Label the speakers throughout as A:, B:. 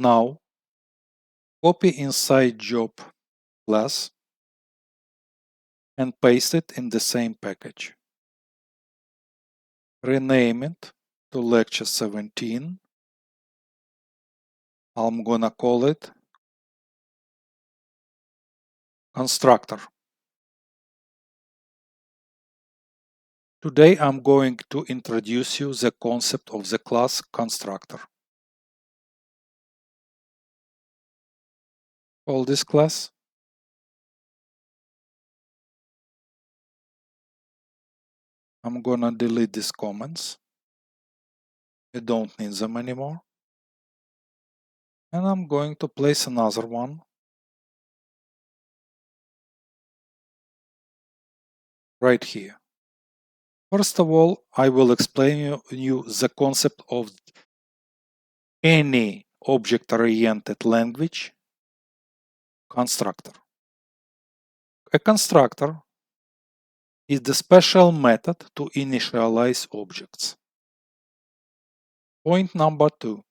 A: Now, copy inside job class and paste it in the same package. Rename it to lecture 17. I'm gonna call it constructor. Today I'm going to introduce you the concept of the class constructor. Call this class. I'm gonna delete these comments. I don't need them anymore. And I'm going to place another one right here. First of all, I will explain you the concept of any object-oriented language constructor. A constructor is the special method to initialize objects. Point number 2.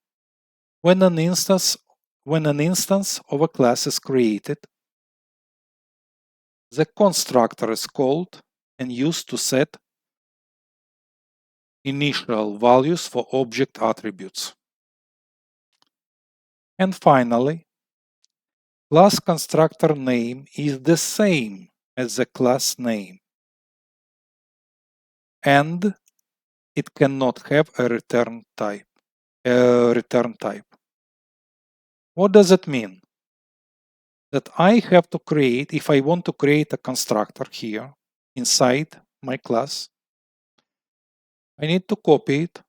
A: When an instance of a class is created, the constructor is called and used to set initial values for object attributes. And finally, class constructor name is the same as the class name, and it cannot have a return type. What does it mean? That I have to create, if I want to create a constructor here inside my class, I need to copy it.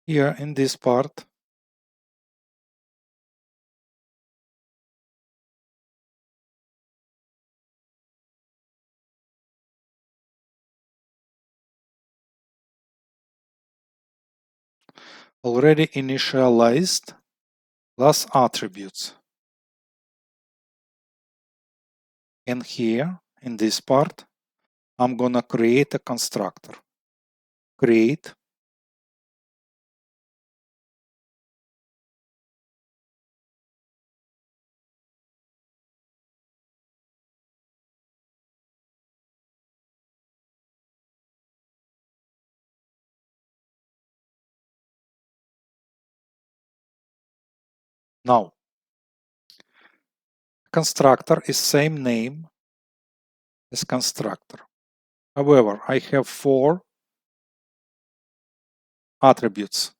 A: Here in this part, already initialized class attributes. And here in this part, I'm gonna create a constructor. Create. Now, constructor is same name as constructor. However, I have 4 attributes.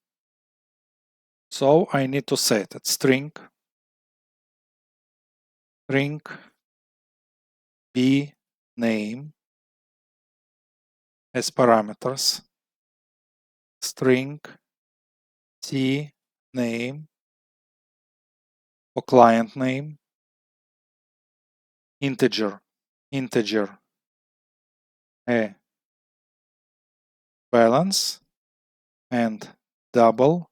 A: So I need to set it string b name as parameters, string c name for client name, integer a balance, and double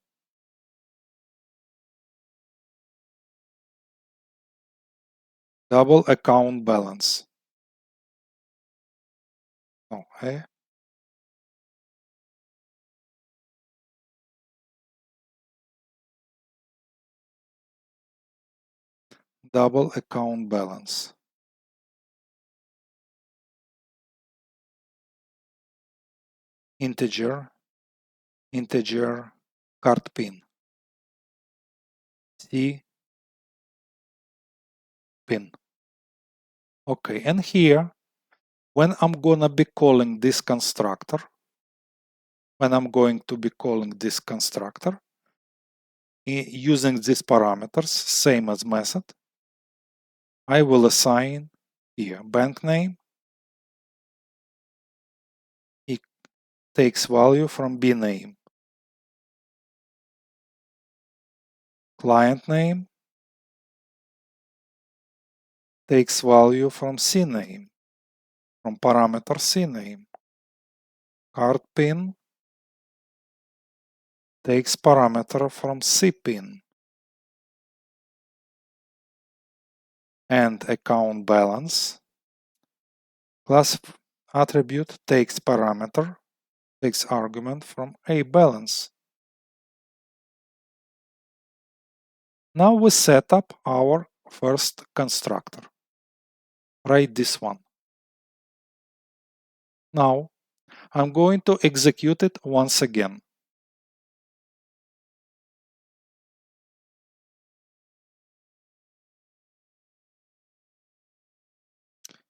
A: account balance. No, a double account balance. Integer card pin. C pin. Okay, and here, when I'm gonna be calling this constructor, using these parameters, same as method, I will assign here bank name. It takes value from B name. Client name takes value from C name, from parameter CNAME. Card pin takes parameter from CPIN. And account balance. Class attribute takes parameter, takes argument from a balance. Now we set up our first constructor. Write this one. Now I'm going to execute it once again.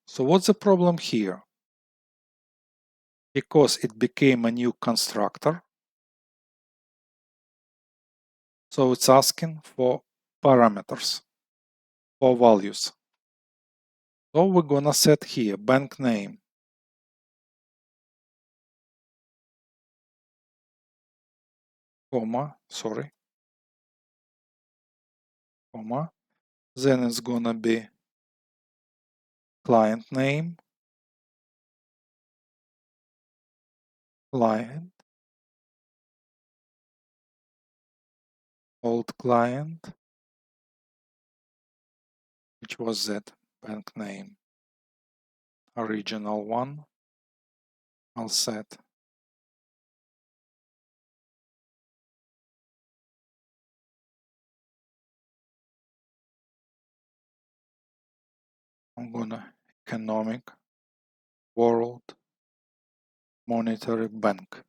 A: So what's the problem here? Because it became a new constructor, so it's asking for parameters, for values. So we're gonna set here bank name, comma, comma, then it's gonna be client name, client, old client, which was that bank name, original one, I'll set. I'm gonna economic, world, monetary bank.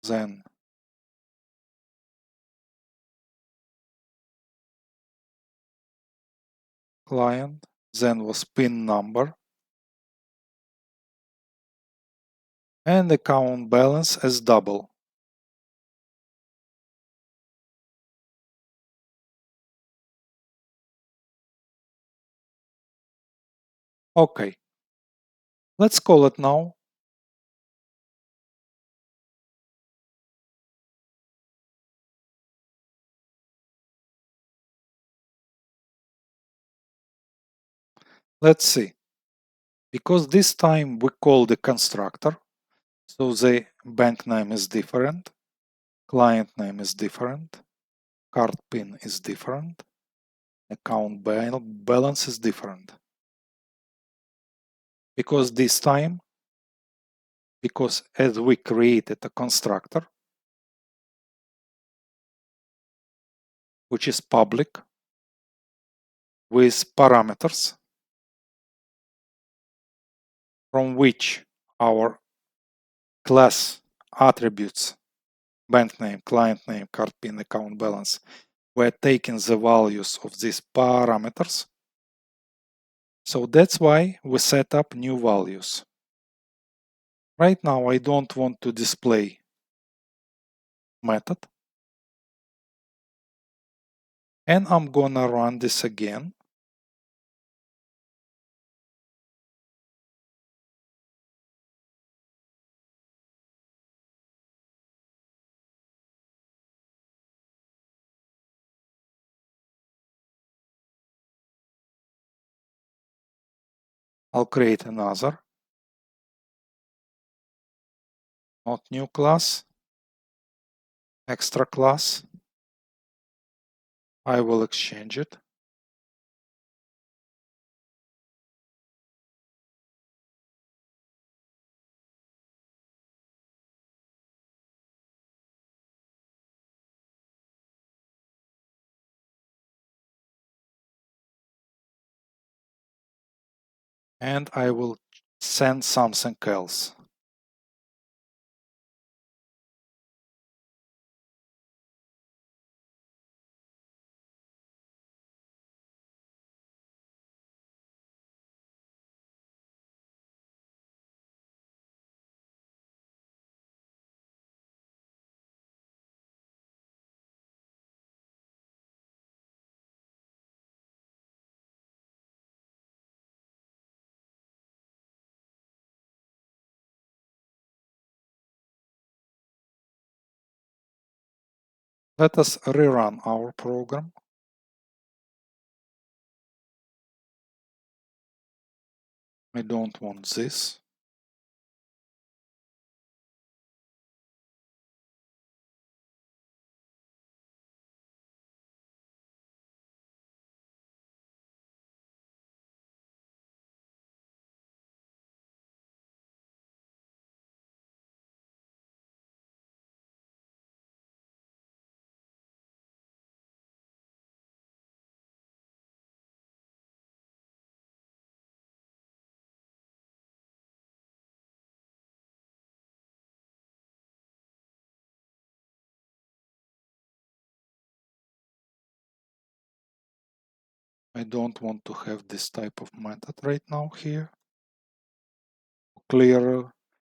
A: Then client, then was PIN number, and account balance as double. Okay, let's call it now. Let's see. Because this time we call the constructor, so the bank name is different, client name is different, card PIN is different, account balance is different. Because this time, because as we created a constructor, which is public with parameters from which our class attributes, bank name, client name, card PIN, account balance, were taking the values of these parameters. So that's why we set up new values. Right now I don't want to display method. And I'm gonna run this again. I'll create another, not new class, extra class. I will exchange it. And I will send something else. Let us rerun our program. I don't want this. I don't want to have this type of method right now here. Clear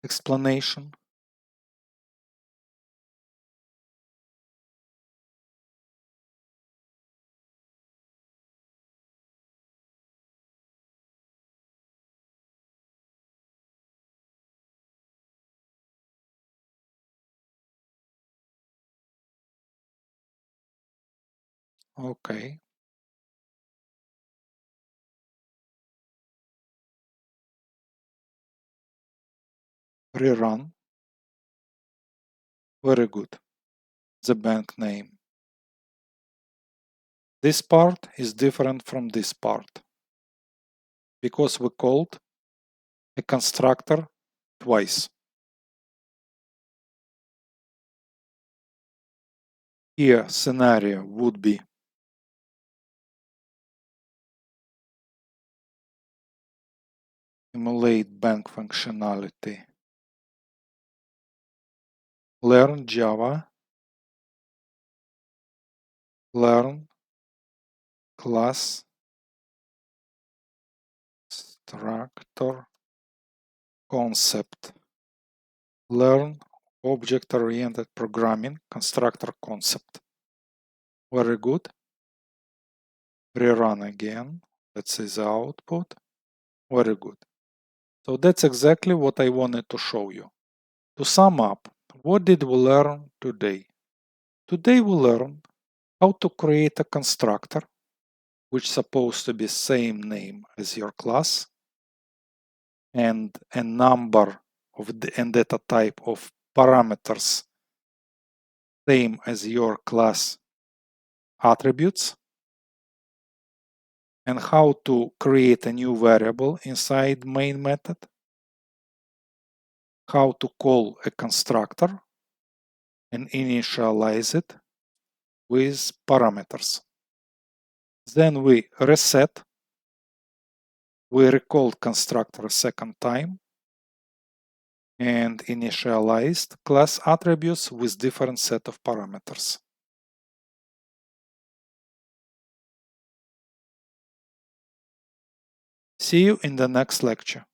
A: explanation. Okay. Rerun. Very good. The bank name. This part is different from this part because we called a constructor twice. Here scenario would be emulate bank functionality, learn Java, learn class structure concept, learn object-oriented programming constructor concept. Very good. Rerun again. Let's see the output. Very good. So that's exactly what I wanted to show you. To sum up, what did we learn today? Today we learned how to create a constructor which is supposed to be same name as your class and a number of and data type of parameters same as your class attributes, and how to create a new variable inside main method, how to call a constructor and initialize it with parameters. Then we reset, we recalled constructor a second time and initialized class attributes with different set of parameters. See you in the next lecture.